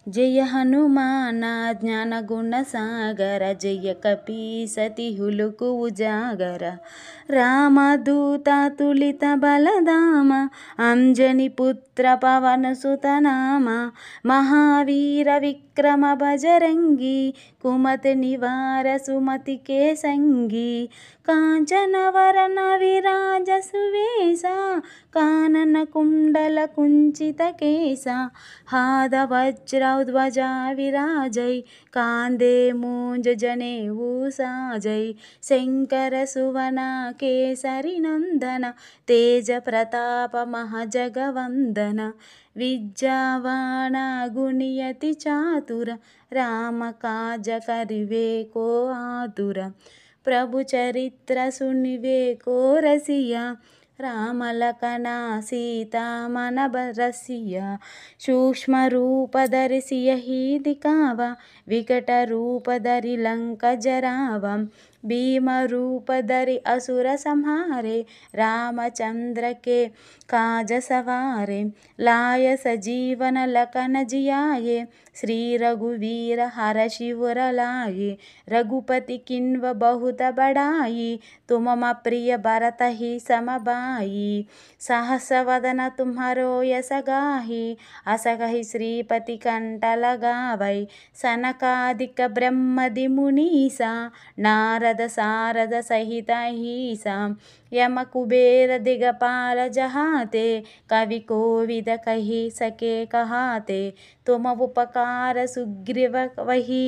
జయ హనుమాన జ్ఞాన గుణ సాగర జయ కపీసతి హులుకు ఉజాగర రామదూత తులిత బలధామ అంజని పుత్ర పవన సుతనామ మహావీర విక్రమ బజరంగి కుమతి నివార సుమతి కే సంగి కాంచన వరణ విరాజ సువేశ కానన కుండల కుంచిత కేశ हाद वज्रध्वजा विराजै कांदे मूंज जनेऊ साजै शंकर सुवन केसरी नंदन तेज प्रताप महजगवंदन विद्यावान गुणियति चातुर राम काज करिवे को आतुर प्रभु चरित्र सुनिवे को रसिया राम लखन सीता मन बरसिया सूक्ष्म रूप धरि सियहि दिखावा विकट रूप धरि लंक जरावा भीम रूप धरि असुर संहारे रामचंद्र के काज सवारे लाय सजीवन लखन जियाये श्री रघुवीर हर शिवर लाये रघुपति किन्व बहुत बड़ाई तुम मम प्रिय भरत ही समबाई सहस वदन तुम्हारो यस गाहि अस कहि श्रीपति कंठ लगावै सनकादिक ब्रह्मदि मुनीसा नारद सारद सहित ईसा यम कुबेर दिगपाल जहाते कवि कोविद कहि सके कहाते तुम उपकार सुग्रीव वही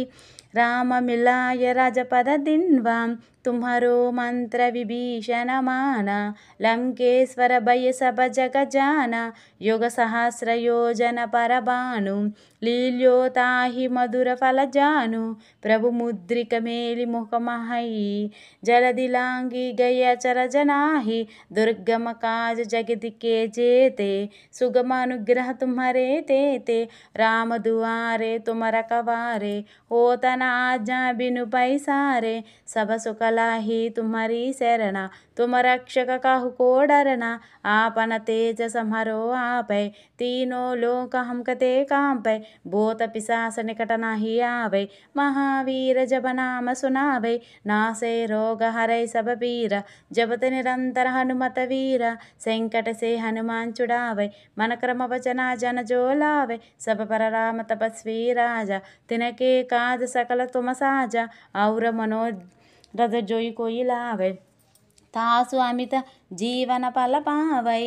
राम मिलाय राजपद दिन्वा तुम्हारो मंत्र विभीषण माना लंकेश्वर भय सब जग जाना युग सहस्र योजन पर भानु लील्योताहि मधुर फल जानु प्रभु मुद्रिक मेलि मुख महई जलदि लांगी गय चर जनाहि दुर्गम काज जगत के जेते सुगम अनुग्रह तुम्हारे तेते राम दुआरे तुम रखवारे होत न आज्ञा बिनु पैसारे सब सुख लाही तुम्हारी शरणा तुम रक्षक काहू को डरना आपन तेज समरो आपै तीनों लोक हम कते कांपै भूत पिशाच निकट नाही आवै महावीर जब नाम सुनावै नासे रोग हरै सब पीरा जपत निरंतर हनुमत वीरा संकट से हनुमान छुड़ावै मन क्रम वचना जन जो लावै सब पर राम तपस्वी राजा तिनके काज सकल तुम साजा और मनोरथ जोई कोई लावै तासु अमित जीवन फल पावै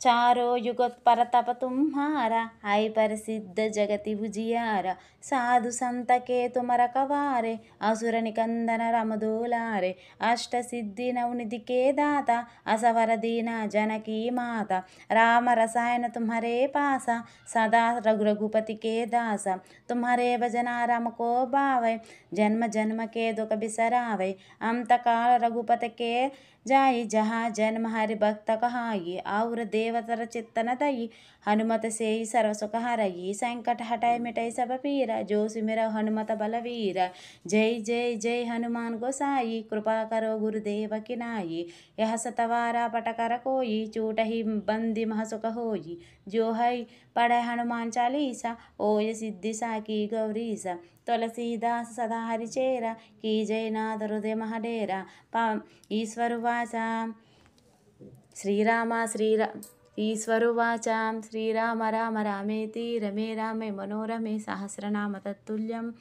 चारों युग परतप तुम्हारा हाय प्रसिद्ध जगति उजियारा साधु संत के तुम रखवारे असुर निकंदन राम दुलारे अष्ट सिद्धि नवनिधि के दाता असवर दीना जनकी माता राम रसायन तुम्हारे पासा सदा रघुपति के दासा तुम्हारे भजना राम को भावै जन्म जन्म के दुख बिसरावै अंत काल रघुपति के जाई जहाँ जन्म हरि भक्त कहाई और देवतर चित्तन दई हनुमत से सर्व सुख हरई संकट हटाई मिटाई सब पीरा जो सिमर हनुमत बलवीर जय जय जय हनुमान गोसाई कृपा करो गुरुदेव की नाई यह सतवारा पटकर कोई चूट ही बंदी महसुख होई जो है पढ़े हनुमान चालीसा ओय सिद्धि साकी गौरीसा तुलसीदास सदा हरिचेरा की जय नाथ हृदय महडेरा ईश्वरुवाच ईश्वरुवाच श्रीराम राम रामेति रमे रामे मनोरमे सहस्रनाम तत्तुल्यम्